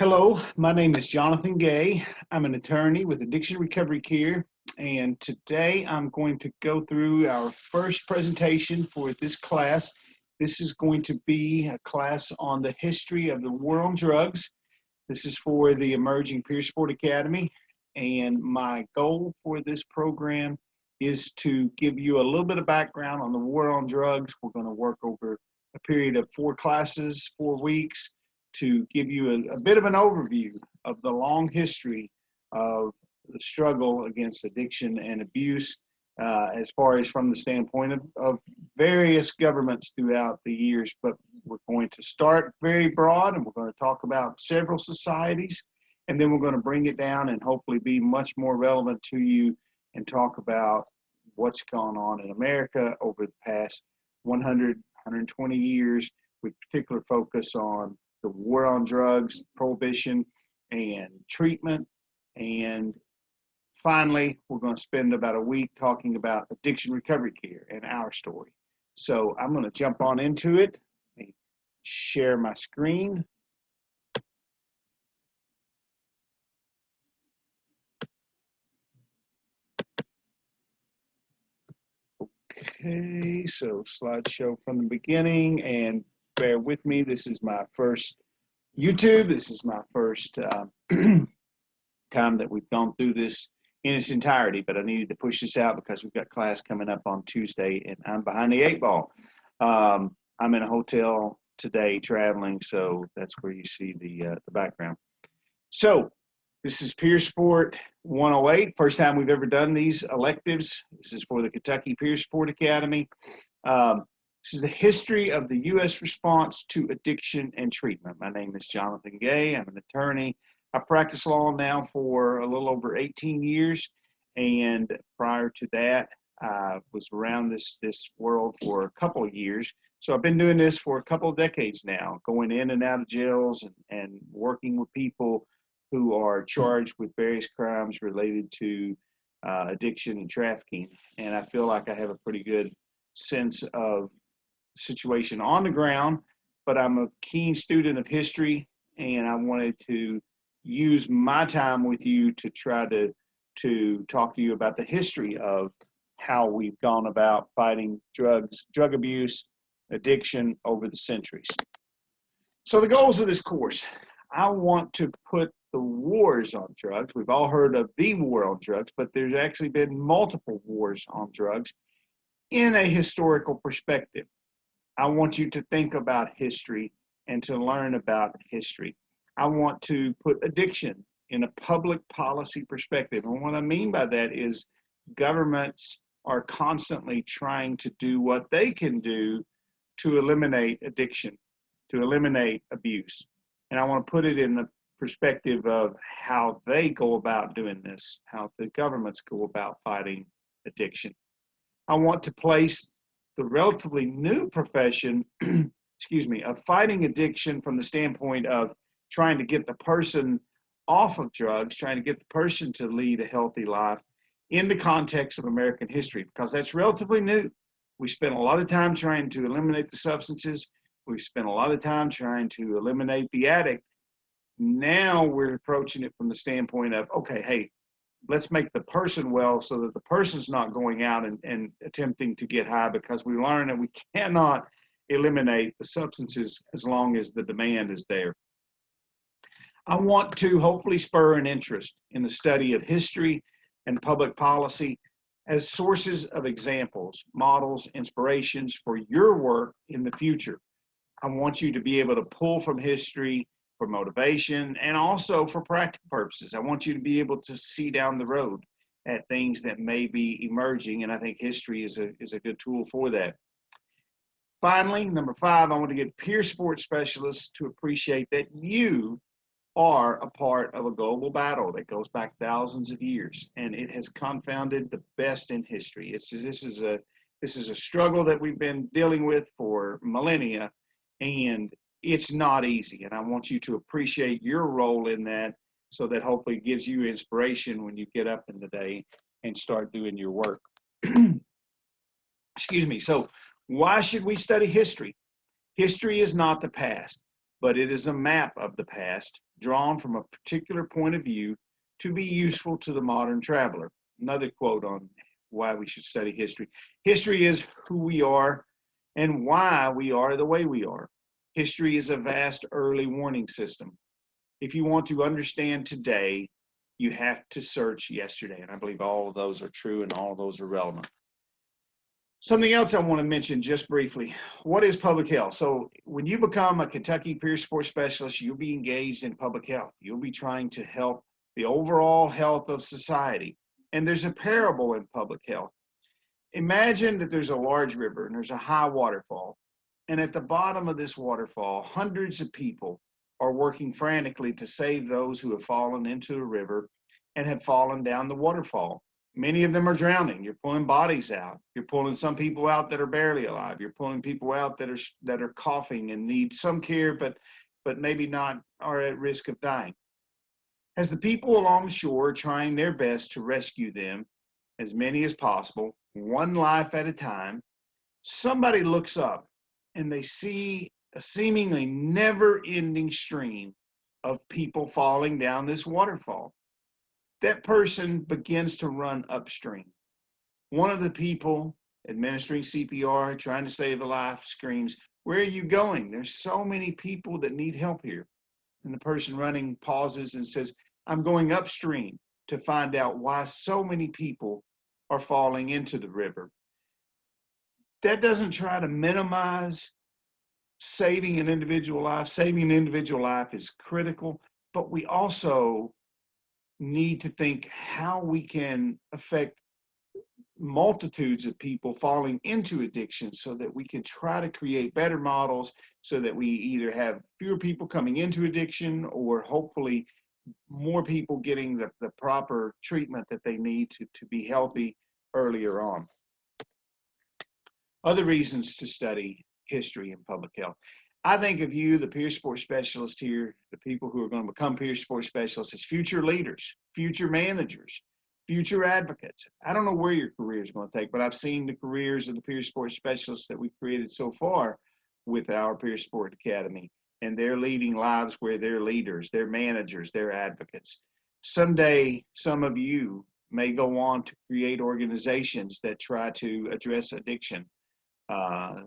Hello, my name is Jonathan Gay. I'm an attorney with Addiction Recovery Care, and today I'm going to go through our first presentation for this class. This is going to be a class on the history of the war on drugs. This is for the emerging Peer Sport Academy, and my goal for this program is to give you a little bit of background on the war on drugs. We're going to work over a period of 4 classes, 4 weeks, to give you a bit of an overview of the long history of the struggle against addiction and abuse, as far as from the standpoint of various governments throughout the years. But we're going to start very broad, and we're going to talk about several societies, and then we're going to bring it down and hopefully be much more relevant to you and talk about what's gone on in America over the past 100, 120 years, with particular focus on the war on drugs, prohibition, and treatment. And finally, we're going to spend about a week talking about addiction recovery care and our story. So I'm going to jump on into it. Let me share my screen. Okay, so slideshow from the beginning, and bear with me. This is my first YouTube. This is my first time that we've gone through this in its entirety, but I needed to push this out because we've got class coming up on Tuesday, and I'm behind the 8 ball. I'm in a hotel today traveling, so that's where you see the background. So this is Peer Sport 108, first time we've ever done these electives. This is for the Kentucky Peer Sport Academy. This is the history of the U.S. response to addiction and treatment. My name is Jonathan Gay. I'm an attorney. I practice law now for a little over 18 years, and prior to that, I was around this world for a couple of years. So I've been doing this for a couple of decades now, going in and out of jails and working with people who are charged with various crimes related to addiction and trafficking. And I feel like I have a pretty good sense of the situation on the ground, but I'm a keen student of history, and I wanted to use my time with you to try to talk to you about the history of how we've gone about fighting drugs, drug abuse, addiction over the centuries. So the goals of this course: I want to put the wars on drugs. We've all heard of the war on drugs, but there's actually been multiple wars on drugs in a historical perspective. I want you to think about history and to learn about history. I want to put addiction in a public policy perspective. And what I mean by that is governments are constantly trying to do what they can do to eliminate addiction, to eliminate abuse. And I want to put it in the perspective of how they go about doing this, how the governments go about fighting addiction. I want to place the relatively new profession, excuse me, of fighting addiction from the standpoint of trying to get the person off of drugs, trying to get the person to lead a healthy life in the context of American history, because that's relatively new. We spent a lot of time trying to eliminate the substances. We've spent a lot of time trying to eliminate the addict. Now we're approaching it from the standpoint of, okay, hey, let's make the person well so that the person's not going out and attempting to get high, because we learn that we cannot eliminate the substances as long as the demand is there. I want to hopefully spur an interest in the study of history and public policy as sources of examples, models, inspirations for your work in the future. I want you to be able to pull from history for motivation and also for practical purposes. I want you to be able to see down the road at things that may be emerging, and I think history is a good tool for that. Finally, number 5, I want to get peer sports specialists to appreciate that you are a part of a global battle that goes back thousands of years, and it has confounded the best in history. This is a struggle that we've been dealing with for millennia, and it's not easy. And I want you to appreciate your role in that, so that hopefully it gives you inspiration when you get up in the day and start doing your work. Excuse me. So why should we study history? History is not the past, but it is a map of the past drawn from a particular point of view to be useful to the modern traveler. Another quote on why we should study history. History is who we are and why we are the way we are. History is a vast early warning system. If you want to understand today, you have to search yesterday. And I believe all of those are true and all of those are relevant. Something else I want to mention just briefly. What is public health? So when you become a Kentucky peer support specialist, you'll be engaged in public health. You'll be trying to help the overall health of society. And there's a parable in public health. Imagine that there's a large river and there's a high waterfall. And at the bottom of this waterfall, hundreds of people are working frantically to save those who have fallen into the river and have fallen down the waterfall. Many of them are drowning. You're pulling bodies out. You're pulling some people out that are barely alive. You're pulling people out that are coughing and need some care, but maybe not, are at risk of dying. As the people along shore are trying their best to rescue them, as many as possible, one life at a time, somebody looks up and they see a seemingly never-ending stream of people falling down this waterfall. That person begins to run upstream. One of the people administering CPR, trying to save a life, screams, "Where are you going? There's so many people that need help here." And the person running pauses and says, "I'm going upstream to find out why so many people are falling into the river." That doesn't try to minimize saving an individual life. Saving an individual life is critical, but we also need to think how we can affect multitudes of people falling into addiction so that we can try to create better models so that we either have fewer people coming into addiction or hopefully more people getting the proper treatment that they need to be healthy earlier on. Other reasons to study history and public health. I think of you, the peer support specialist here, the people who are going to become peer support specialists, as future leaders, future managers, future advocates. I don't know where your career is going to take, but I've seen the careers of the peer support specialists that we've created so far with our Peer Support Academy, and they're leading lives where they're leaders, they're managers, they're advocates. Someday, some of you may go on to create organizations that try to address addiction.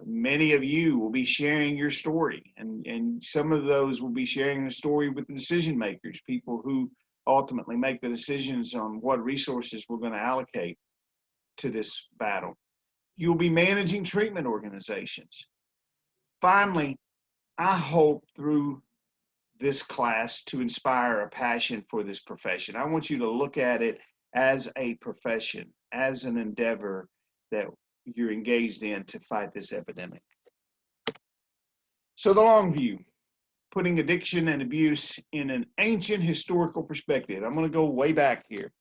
Many of you will be sharing your story, and some of those will be sharing the story with the decision makers, people who ultimately make the decisions on what resources we're going to allocate to this battle. You'll be managing treatment organizations. Finally, I hope through this class to inspire a passion for this profession. I want you to look at it as a profession, as an endeavor that you're engaged in to fight this epidemic. So the long view, putting addiction and abuse in an ancient historical perspective. I'm going to go way back here.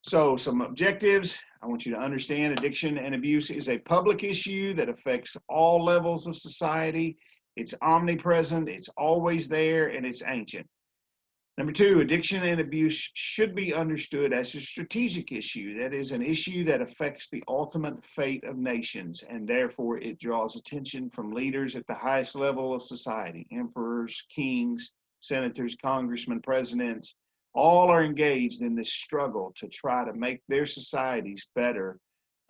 So some objectives. I want you to understand addiction and abuse is a public issue that affects all levels of society. It's omnipresent, it's always there, and it's ancient. Number two, addiction and abuse should be understood as a strategic issue. That is an issue that affects the ultimate fate of nations, and therefore it draws attention from leaders at the highest level of society. Emperors, kings, senators, congressmen, presidents, all are engaged in this struggle to try to make their societies better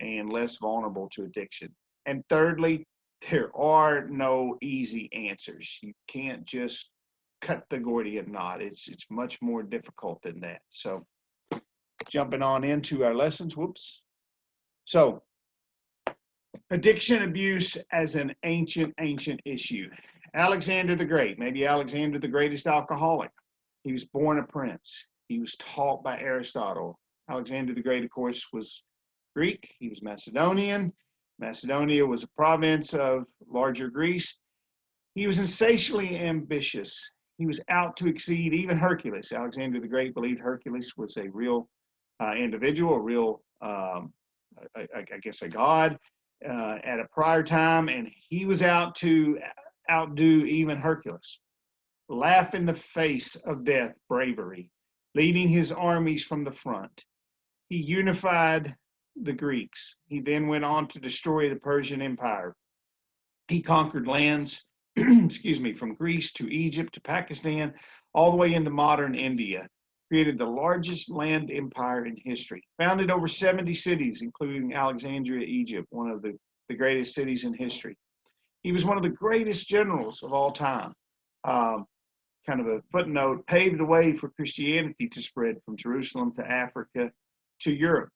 and less vulnerable to addiction. And thirdly, there are no easy answers. You can't just cut the Gordian knot. It's much more difficult than that. So jumping on into our lessons, whoops. So addiction abuse as an ancient issue. Alexander the Great, maybe Alexander the greatest alcoholic. He was born a prince. He was taught by Aristotle. Alexander the Great, of course, was Greek. He was Macedonian. Macedonia was a province of larger Greece. He was insatiably ambitious. He was out to exceed even Hercules. Alexander the Great believed Hercules was a real individual, a real, I guess, a god at a prior time, and he was out to outdo even Hercules. Laugh in the face of death, bravery, leading his armies from the front. He unified the Greeks. He then went on to destroy the Persian Empire. He conquered lands excuse me, from Greece to Egypt to Pakistan, all the way into modern India. Created the largest land empire in history. Founded over 70 cities, including Alexandria, Egypt, one of the greatest cities in history. He was one of the greatest generals of all time. Um, Kind of a footnote, paved the way for Christianity to spread from Jerusalem to Africa to Europe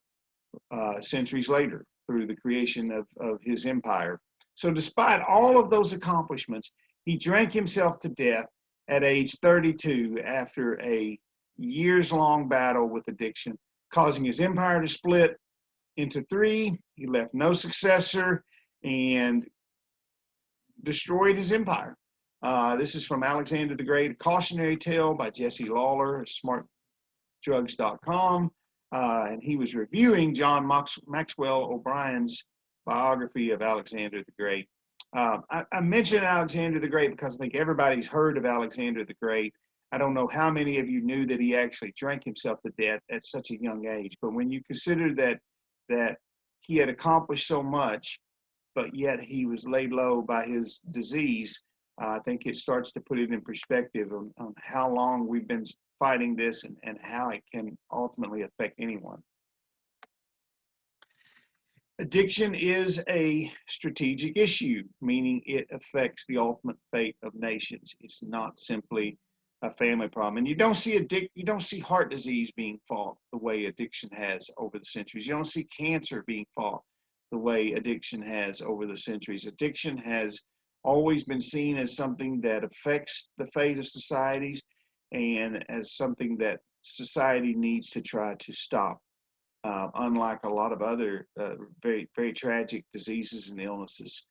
centuries later through the creation of his empire. So, despite all of those accomplishments, he drank himself to death at age 32 after a years long battle with addiction, causing his empire to split into three. He left no successor and destroyed his empire. This is from Alexander the Great, a cautionary tale by Jesse Lawler, smartdrugs.com. And he was reviewing John Maxwell O'Brien's biography of Alexander the Great. I mentioned Alexander the Great because I think everybody's heard of Alexander the Great. I don't know how many of you knew that he actually drank himself to death at such a young age. But when you consider that he had accomplished so much, but yet he was laid low by his disease, I think it starts to put it in perspective on how long we've been fighting this and how it can ultimately affect anyone. Addiction is a strategic issue, meaning it affects the ultimate fate of nations. It's not simply a family problem. And you don't see heart disease being fought the way addiction has over the centuries. You don't see cancer being fought the way addiction has over the centuries. Addiction has always been seen as something that affects the fate of societies and as something that society needs to try to stop, unlike a lot of other very, very tragic diseases and illnesses.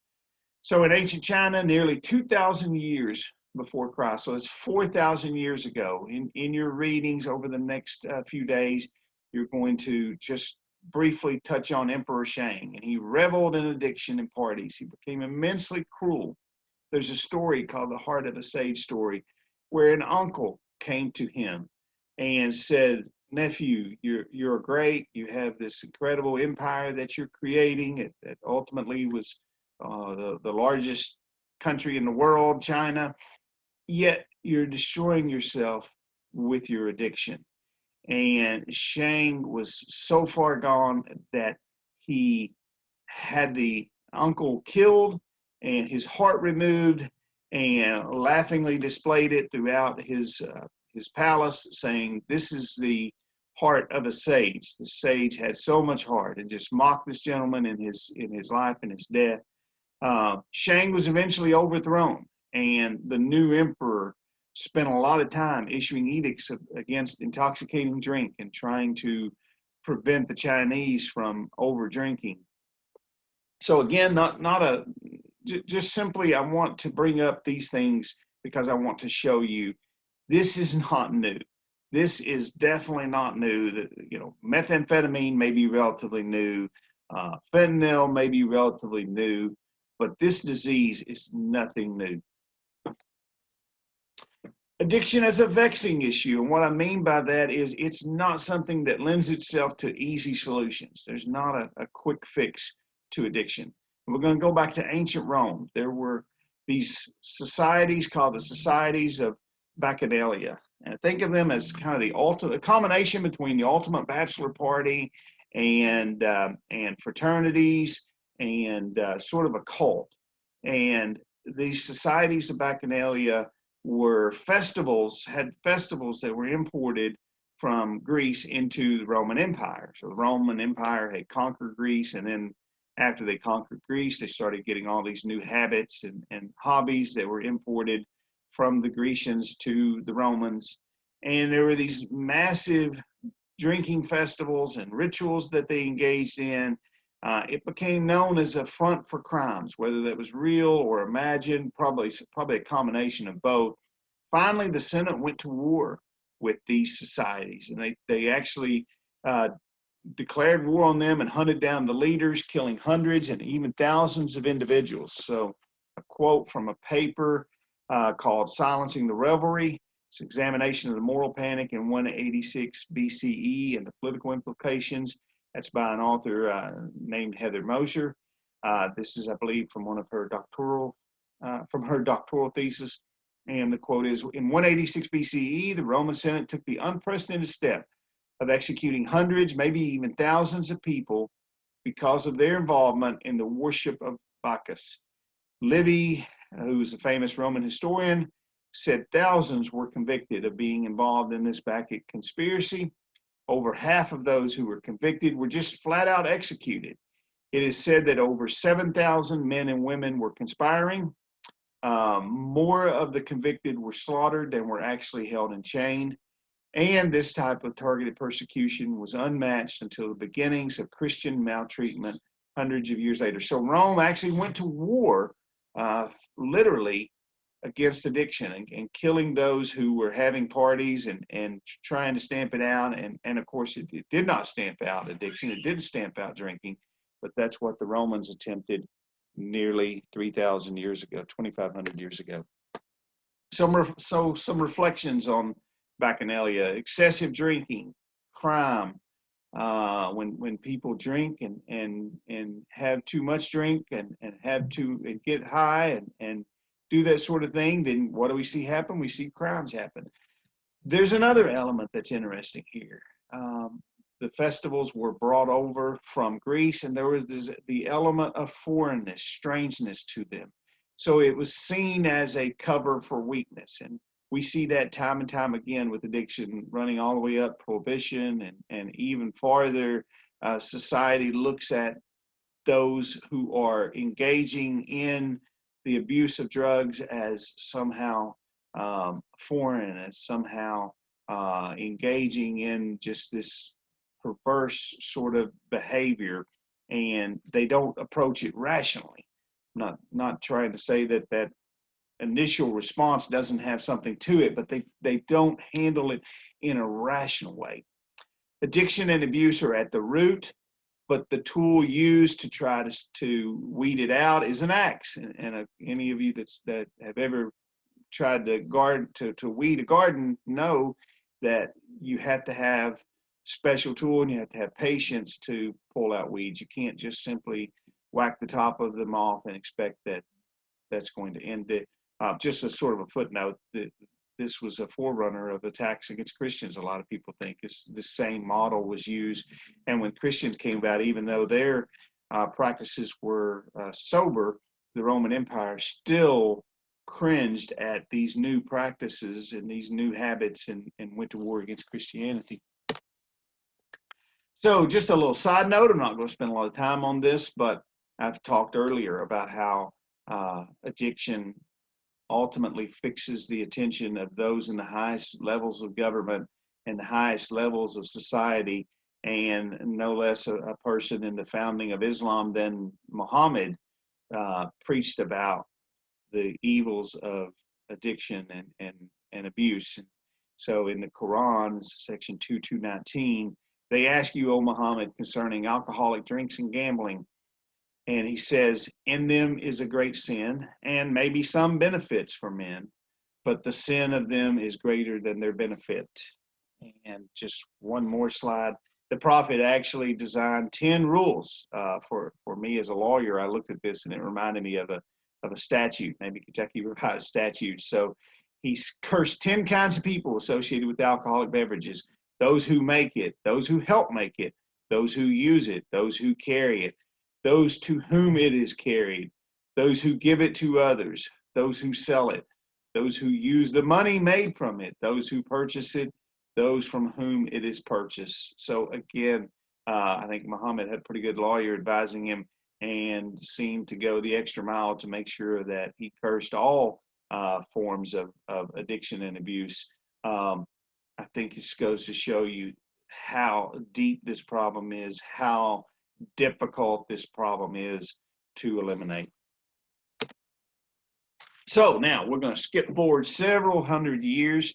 So in ancient China, nearly 2,000 years before Christ, so it's 4,000 years ago, in your readings over the next few days, you're going to just briefly touch on Emperor Shang, and he reveled in addiction and parties. He became immensely cruel. There's a story called the Heart of a Sage story, where an uncle came to him and said, "Nephew, you're great. You have this incredible empire that you're creating. It ultimately was the largest country in the world, China. Yet you're destroying yourself with your addiction." And Shang was so far gone that he had the uncle killed and his heart removed and laughingly displayed it throughout his palace, saying, "This is the heart of a sage. The sage had so much heart," and just mocked this gentleman in his life and his death. Shang was eventually overthrown, and the new emperor spent a lot of time issuing edicts against intoxicating drink and trying to prevent the Chinese from over drinking. So again, just simply, I want to bring up these things because I want to show you this is not new. This is definitely not new. Methamphetamine may be relatively new, fentanyl may be relatively new, but this disease is nothing new. Addiction is a vexing issue, and what I mean by that is it's not something that lends itself to easy solutions. There's not a quick fix to addiction. We're going to go back to ancient Rome. There were these societies called the Societies of Bacchanalia, and think of them as kind of the combination between the ultimate bachelor party and fraternities and sort of a cult. And these Societies of Bacchanalia had festivals that were imported from Greece into the Roman Empire. So the Roman Empire had conquered Greece, and then after they conquered Greece, they started getting all these new habits and hobbies that were imported from the Grecians to the Romans. And there were these massive drinking festivals and rituals that they engaged in. It became known as a front for crimes, whether that was real or imagined, probably a combination of both. Finally, the Senate went to war with these societies, and they actually declared war on them and hunted down the leaders, killing hundreds and even thousands of individuals. So a quote from a paper called Silencing the Revelry. It's an examination of the moral panic in 186 BCE and the political implications. That's by an author named Heather Moser. This is, I believe, from one of her doctoral from her doctoral thesis. And the quote is, in 186 BCE, the Roman Senate took the unprecedented step of executing hundreds, maybe even thousands of people because of their involvement in the worship of Bacchus. Livy, who is a famous Roman historian, said thousands were convicted of being involved in this Bacchic conspiracy. Over half of those who were convicted were just flat out executed. It is said that over 7,000 men and women were conspiring. More of the convicted were slaughtered than were actually held and chained. And this type of targeted persecution was unmatched until the beginnings of Christian maltreatment hundreds of years later. So Rome actually went to war, literally, against addiction and killing those who were having parties and trying to stamp it out. And of course, it did not stamp out addiction. It didn't stamp out drinking, but that's what the Romans attempted nearly 3,000 years ago, 2,500 years ago. Some reflections on Bacchanalia: excessive drinking, crime. When people drink and have too much drink and get high and do that sort of thing, then what do we see happen? We see crimes happen. There's another element that's interesting here. The festivals were brought over from Greece, and there was the element of foreignness, strangeness to them. So it was seen as a cover for weakness. And we see that time and time again with addiction, running all the way up prohibition and even farther. Society looks at those who are engaging in the abuse of drugs as somehow foreign, as somehow engaging in just this perverse sort of behavior, and they don't approach it rationally. Not trying to say that initial response doesn't have something to it, but they don't handle it in a rational way. Addiction and abuse are at the root, but the tool used to try to weed it out is an axe. And any of you that have ever tried to weed a garden know that you have to have special tool and you have to have patience to pull out weeds. You can't just simply whack the top of them off and expect that that's going to end it. Just as sort of a footnote, this was a forerunner of attacks against Christians. A lot of people think the same model was used. And when Christians came about, even though their practices were sober, the Roman Empire still cringed at these new practices and these new habits and went to war against Christianity. So just a little side note, I'm not going to spend a lot of time on this, but I've talked earlier about how addiction ultimately fixes the attention of those in the highest levels of government and the highest levels of society, and no less a person in the founding of Islam than Muhammad preached about the evils of addiction and abuse. And so in the Quran, section 2219, they ask you, O Muhammad, concerning alcoholic drinks and gambling. And he says, in them is a great sin, and maybe some benefits for men, but the sin of them is greater than their benefit. And just one more slide. The Prophet actually designed 10 rules for me as a lawyer. I looked at this and it reminded me of a statute, maybe Kentucky Revised Statutes. So he's cursed 10 kinds of people associated with alcoholic beverages: those who make it, those who help make it, those who use it, those who carry it, those to whom it is carried, those who give it to others, those who sell it, those who use the money made from it, those who purchase it, those from whom it is purchased. So again, I think Muhammad had a pretty good lawyer advising him and seemed to go the extra mile to make sure that he cursed all forms of addiction and abuse. I think this goes to show you how deep this problem is, how difficult this problem is to eliminate. So now we're going to skip forward several hundred years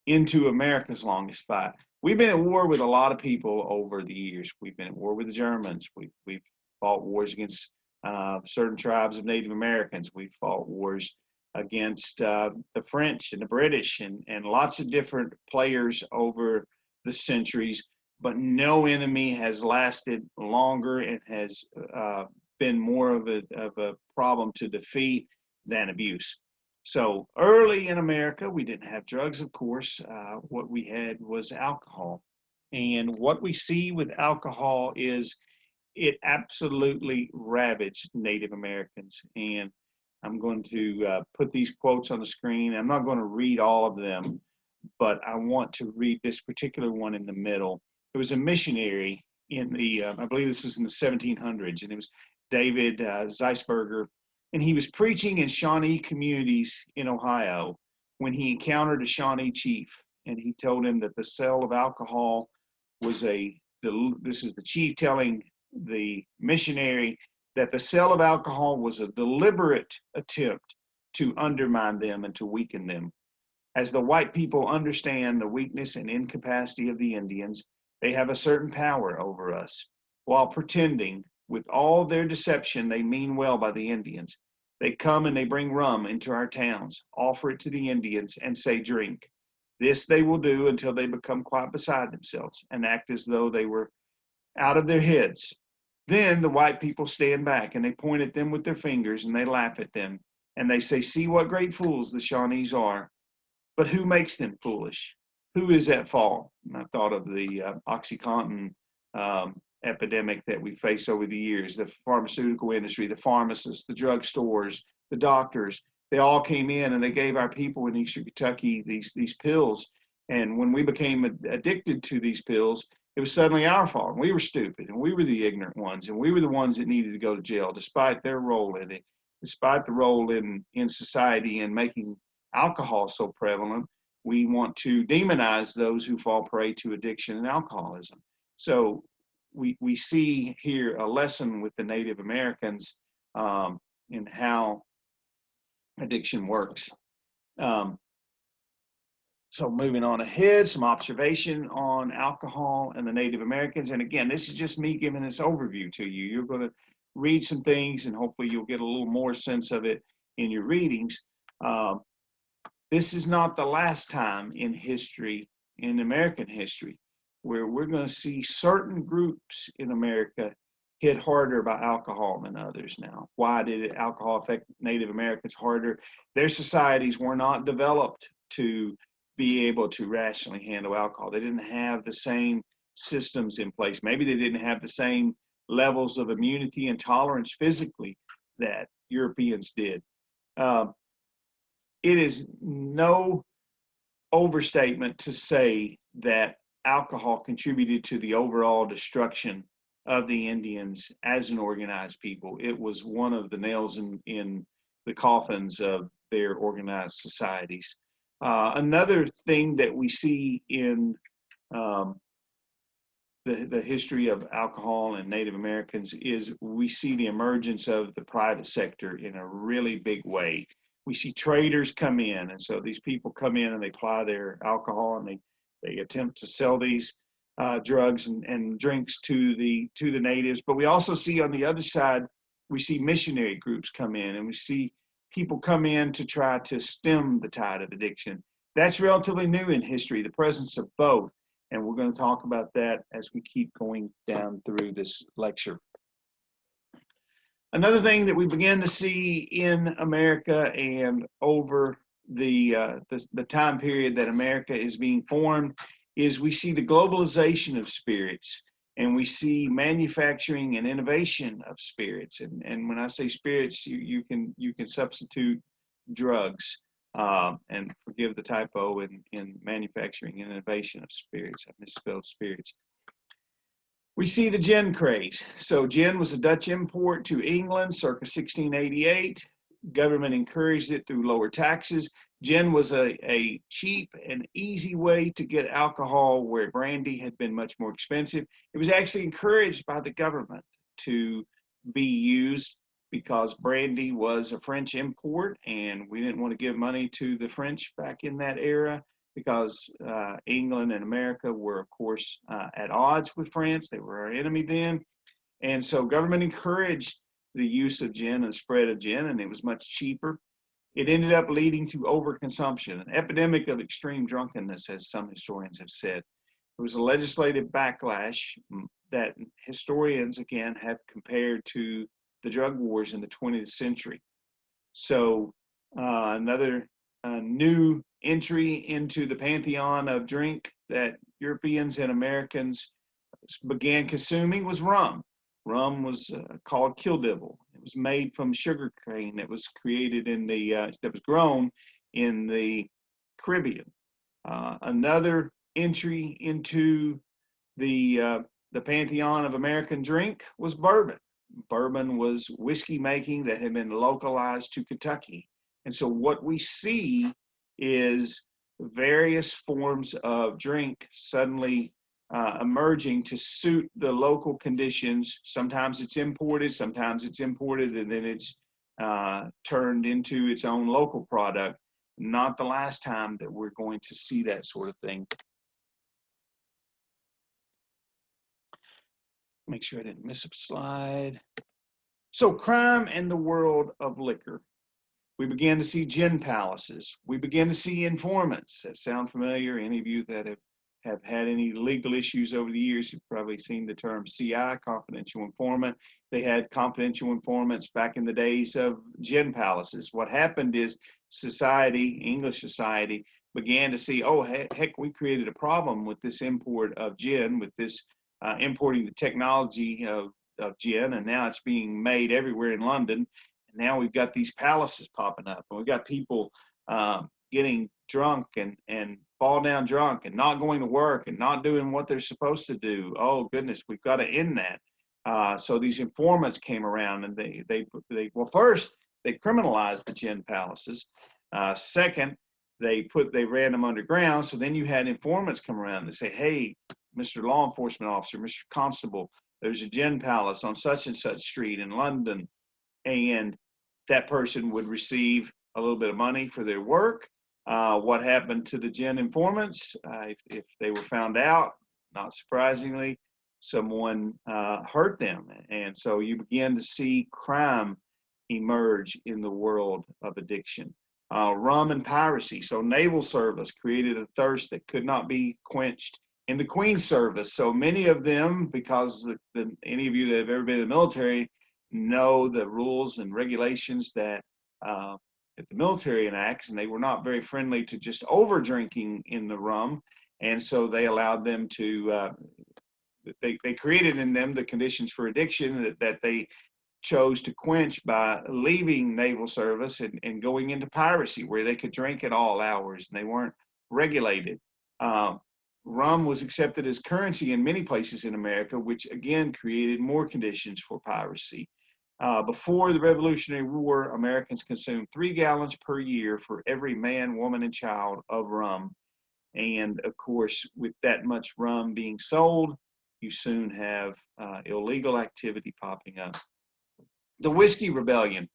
into America's longest fight. We've been at war with a lot of people over the years. We've been at war with the Germans. We've fought wars against certain tribes of Native Americans. We've fought wars against the French and the British and lots of different players over the centuries. But no enemy has lasted longer and has been more of a problem to defeat than abuse. So early in America, we didn't have drugs, of course. What we had was alcohol. And what we see with alcohol is it absolutely ravaged Native Americans. And I'm going to put these quotes on the screen. I'm not going to read all of them, but I want to read this particular one in the middle. There was a missionary in the, I believe this was in the 1700s, and it was David Zeisberger, and he was preaching in Shawnee communities in Ohio when he encountered a Shawnee chief, and he told him that the sale of alcohol was this is the chief telling the missionary that the sale of alcohol was a deliberate attempt to undermine them and to weaken them. As the white people understand the weakness and incapacity of the Indians, they have a certain power over us. While pretending, with all their deception, they mean well by the Indians. They come and they bring rum into our towns, offer it to the Indians, and say, drink. This they will do until they become quite beside themselves and act as though they were out of their heads. Then the white people stand back and they point at them with their fingers and they laugh at them. And they say, see what great fools the Shawnees are. But who makes them foolish? Who is at fault? And I thought of the OxyContin epidemic that we face over the years. The pharmaceutical industry, the pharmacists, the drugstores, the doctors, they all came in and they gave our people in Eastern Kentucky these pills. And when we became addicted to these pills, it was suddenly our fault. And we were stupid and we were the ignorant ones and we were the ones that needed to go to jail despite their role in it, despite the role in society in making alcohol so prevalent. We want to demonize those who fall prey to addiction and alcoholism. So we see here a lesson with the Native Americans in how addiction works. So moving on ahead, some observation on alcohol and the Native Americans. And again, this is just me giving this overview to you. You're going to read some things and hopefully you'll get a little more sense of it in your readings. This is not the last time in history, in American history, where we're going to see certain groups in America hit harder by alcohol than others now. Why did alcohol affect Native Americans harder? Their societies were not developed to be able to rationally handle alcohol. They didn't have the same systems in place. Maybe they didn't have the same levels of immunity and tolerance physically that Europeans did. It is no overstatement to say that alcohol contributed to the overall destruction of the Indians as an organized people. It was one of the nails in the coffins of their organized societies. Another thing that we see in the history of alcohol and Native Americans is we see the emergence of the private sector in a really big way. We see traders come in, and so these people come in and they apply their alcohol and they attempt to sell these drugs and drinks to the natives. But we also see on the other side, we see missionary groups come in, and we see people come in to try to stem the tide of addiction. That's relatively new in history, the presence of both. And we're going to talk about that as we keep going down through this lecture. Another thing that we begin to see in America and over the time period that America is being formed is we see the globalization of spirits, and we see manufacturing and innovation of spirits. And when I say spirits, you can substitute drugs. And forgive the typo in manufacturing and innovation of spirits. I misspelled spirits. We see the gin craze. So gin was a Dutch import to England circa 1688. Government encouraged it through lower taxes. Gin was a cheap and easy way to get alcohol where brandy had been much more expensive. It was actually encouraged by the government to be used because brandy was a French import and we didn't want to give money to the French back in that era because England and America were, of course, at odds with France. They were our enemy then. And so government encouraged the use of gin and spread of gin, and it was much cheaper. It ended up leading to overconsumption, an epidemic of extreme drunkenness, as some historians have said. There was a legislative backlash that historians, again, have compared to the drug wars in the 20th century. So another new entry into the pantheon of drink that Europeans and Americans began consuming was rum. Rum was called Killdivil. It was made from sugar cane that was created in that was grown in the Caribbean. Another entry into the pantheon of American drink was bourbon. Bourbon was whiskey making that had been localized to Kentucky. And so what we see is various forms of drink suddenly emerging to suit the local conditions. Sometimes it's imported, and then it's turned into its own local product. Not the last time that we're going to see that sort of thing. Make sure I didn't miss a slide. So crime and the world of liquor. We began to see gin palaces. We began to see informants. That sound familiar? Any of you that have had any legal issues over the years, you've probably seen the term CI, confidential informant. They had confidential informants back in the days of gin palaces. What happened is society, English society, began to see, oh, heck, we created a problem with this import of gin, with this importing the technology of gin, and now it's being made everywhere in London. And now we've got these palaces popping up, and we've got people getting drunk and fall down drunk and not going to work and not doing what they're supposed to do. Oh goodness, we've got to end that. So these informants came around, and they well, first they criminalized the gin palaces. Second, they ran them underground. So then you had informants come around and say, hey, Mr. Law Enforcement Officer, Mr. Constable, there's a gin palace on such and such street in London. And that person would receive a little bit of money for their work. What happened to the gin informants? If they were found out, not surprisingly, someone hurt them. And so you begin to see crime emerge in the world of addiction. Rum and piracy. So naval service created a thirst that could not be quenched in the Queen's service. So many of them, because any of you that have ever been in the military know the rules and regulations that the military enacts, and they were not very friendly to just over drinking in the rum. And so they allowed them to, they created in them the conditions for addiction that they chose to quench by leaving naval service and going into piracy, where they could drink at all hours and they weren't regulated. Rum was accepted as currency in many places in America, which again created more conditions for piracy. Before the Revolutionary War, Americans consumed 3 gallons per year for every man, woman, and child of rum. And of course, with that much rum being sold, you soon have illegal activity popping up. The Whiskey Rebellion.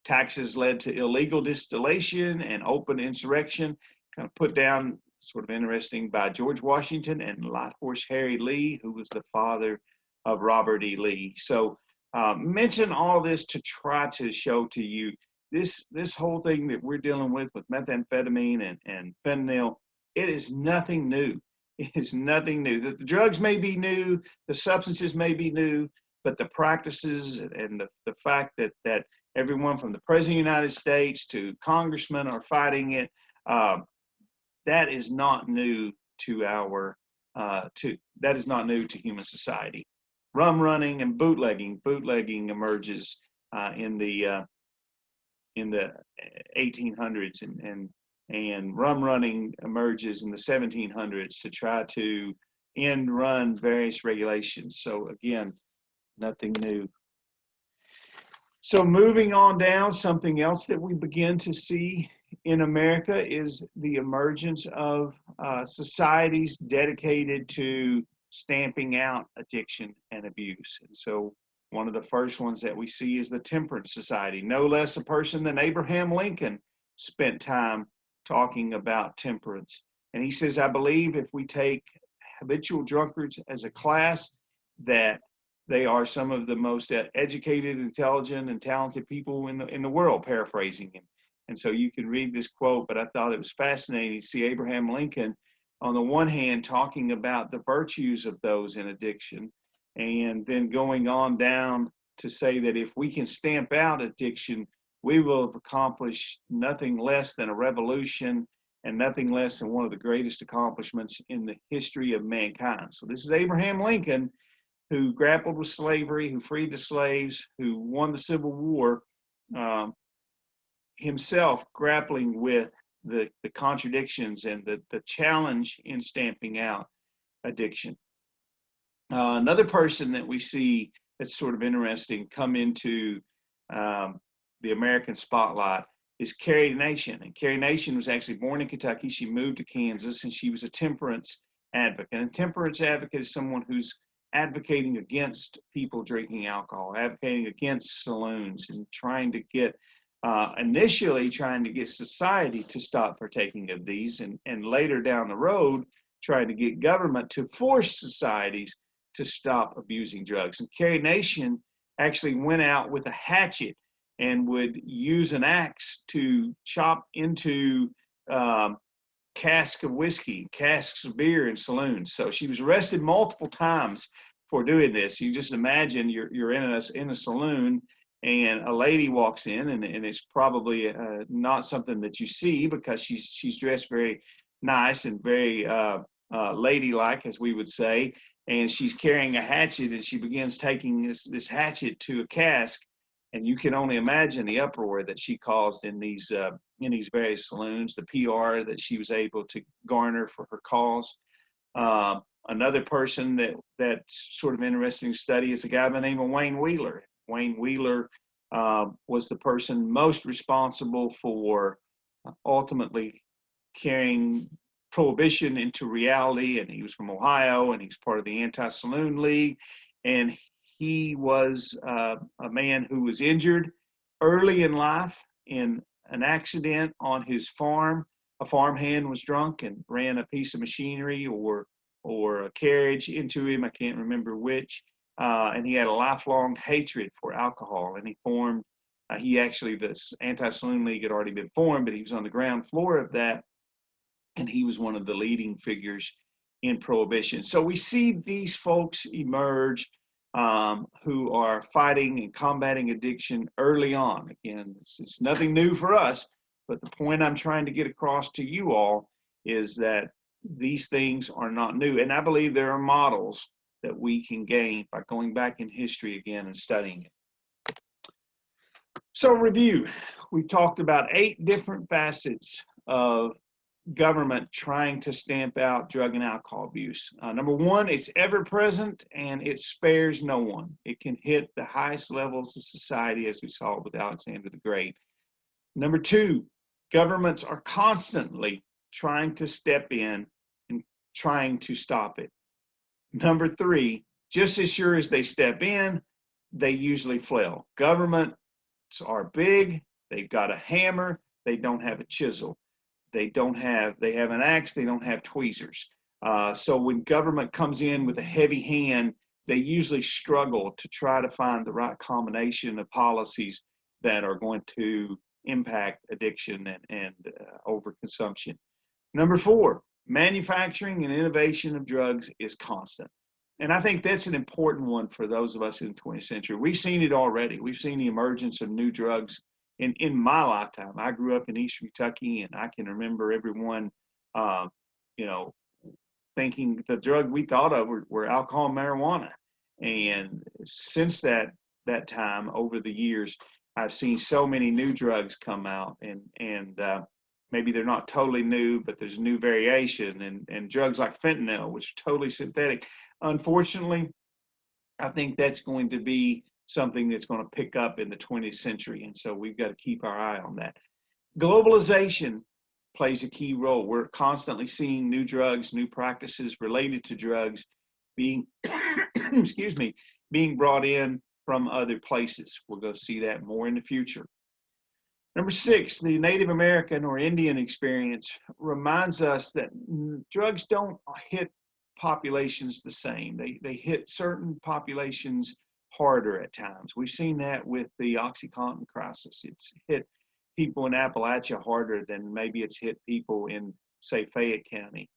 Taxes led to illegal distillation and open insurrection, kind of put down, sort of interesting, by George Washington and Light Horse Harry Lee, who was the father of Robert E. Lee. So mention all this to try to show to you this whole thing that we're dealing with methamphetamine and fentanyl. It is nothing new. It is nothing new. The drugs may be new, the substances may be new, but the practices and the fact that everyone from the President of the United States to congressmen are fighting it, that is not new to that is not new to human society. Rum running and bootlegging. Bootlegging emerges in the 1800s, and rum running emerges in the 1700s to try to run various regulations. So again, nothing new. So moving on down, something else that we begin to see in America is the emergence of societies dedicated to stamping out addiction and abuse. And so one of the first ones that we see is the Temperance Society. No less a person than Abraham Lincoln spent time talking about temperance. And he says, I believe if we take habitual drunkards as a class, that they are some of the most educated, intelligent, and talented people in the world, paraphrasing him. And so you can read this quote, but I thought it was fascinating to see Abraham Lincoln, on the one hand, talking about the virtues of those in addiction, and then going on down to say that if we can stamp out addiction, we will have accomplished nothing less than a revolution and nothing less than one of the greatest accomplishments in the history of mankind. So this is Abraham Lincoln, who grappled with slavery, who freed the slaves, who won the Civil War, um, himself grappling with the contradictions and the challenge in stamping out addiction. Another person that we see that's sort of interesting come into the American spotlight is Carrie Nation. And Carrie Nation was actually born in Kentucky. She moved to Kansas, and she was a temperance advocate. And a temperance advocate is someone who's advocating against people drinking alcohol, advocating against saloons, and trying to get initially trying to get society to stop partaking of these, and later down the road trying to get government to force societies to stop abusing drugs. And Carrie Nation actually went out with a hatchet and would use an axe to chop into casks of whiskey, casks of beer in saloons. So she was arrested multiple times for doing this. You just imagine you're in a saloon, and a lady walks in, and it's probably not something that you see because she's dressed very nice and very ladylike, as we would say, and she's carrying a hatchet, and she begins taking this hatchet to a cask, and you can only imagine the uproar that she caused in these various saloons, the PR that she was able to garner for her cause. Another person that's sort of interesting to study is a guy by the name of Wayne Wheeler. Wayne Wheeler was the person most responsible for ultimately carrying prohibition into reality, and he was from Ohio, and he was part of the Anti-Saloon League, and he was a man who was injured early in life in an accident on his farm. A farmhand was drunk and ran a piece of machinery or a carriage into him, I can't remember which, and he had a lifelong hatred for alcohol, and he formed, this Anti-Saloon League had already been formed, but he was on the ground floor of that, and he was one of the leading figures in prohibition. So we see these folks emerge who are fighting and combating addiction early on. Again, it's nothing new for us, but the point I'm trying to get across to you all is that these things are not new. And I believe there are models that we can gain by going back in history again and studying it. So review, we talked about 8 different facets of government trying to stamp out drug and alcohol abuse. Number 1, it's ever present and it spares no one. It can hit the highest levels of society, as we saw with Alexander the Great. Number 2, governments are constantly trying to step in and trying to stop it. Number 3, just as sure as they step in, they usually flail. Governments are big, they've got a hammer, they don't have a chisel. They have an axe, they don't have tweezers. So when government comes in with a heavy hand, they usually struggle to try to find the right combination of policies that are going to impact addiction and overconsumption. Number 4, manufacturing and innovation of drugs is constant. And I think that's an important one for those of us in the 20th century. We've seen it already. We've seen the emergence of new drugs in my lifetime. I grew up in Eastern Kentucky, and I can remember everyone, thinking the drug we thought of were alcohol and marijuana. And since that time, over the years, I've seen so many new drugs come out, and maybe they're not totally new, but there's a new variation, and drugs like fentanyl, which are totally synthetic. Unfortunately, I think that's going to be something that's going to pick up in the 20th century, and so we've got to keep our eye on that. Globalization plays a key role. We're constantly seeing new drugs, new practices related to drugs being, being brought in from other places. We're going to see that more in the future. Number 6, the Native American or Indian experience reminds us that drugs don't hit populations the same. They hit certain populations harder at times. We've seen that with the OxyContin crisis. It's hit people in Appalachia harder than maybe it's hit people in, say, Fayette County.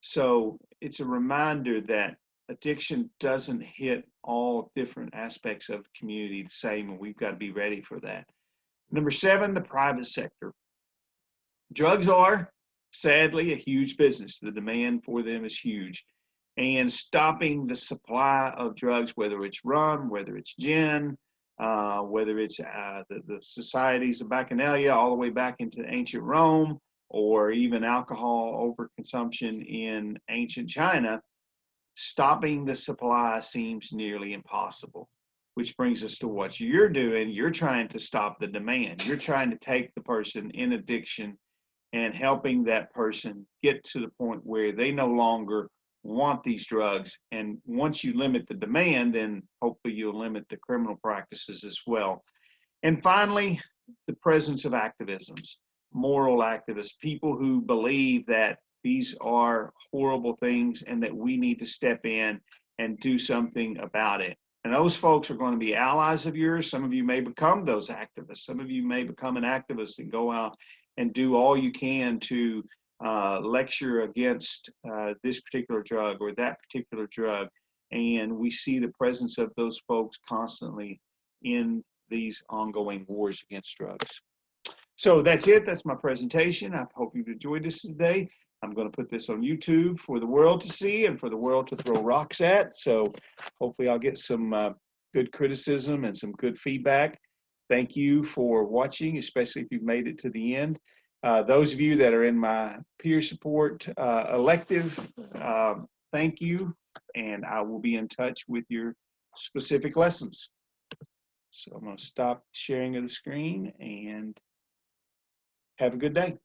So it's a reminder that addiction doesn't hit all different aspects of the community the same, and we've got to be ready for that. Number 7, the private sector. Drugs are, sadly, a huge business. The demand for them is huge. And stopping the supply of drugs, whether it's rum, whether it's gin, whether it's the societies of Bacchanalia, all the way back into ancient Rome, or even alcohol overconsumption in ancient China, stopping the supply seems nearly impossible. Which brings us to what you're doing. You're trying to stop the demand. You're trying to take the person in addiction and helping that person get to the point where they no longer want these drugs. And once you limit the demand, then hopefully you'll limit the criminal practices as well. And finally, the presence of activisms, moral activists, people who believe that these are horrible things and that we need to step in and do something about it. And those folks are going to be allies of yours. Some of you may become those activists. Some of you may become an activist and go out and do all you can to lecture against this particular drug or that particular drug. And we see the presence of those folks constantly in these ongoing wars against drugs. So that's it. That's my presentation. I hope you've enjoyed this today. I'm going to put this on YouTube for the world to see and for the world to throw rocks at. So hopefully I'll get some good criticism and some good feedback. Thank you for watching, especially if you've made it to the end. Those of you that are in my peer support elective, thank you, and I will be in touch with your specific lessons. So I'm going to stop sharing of the screen and have a good day.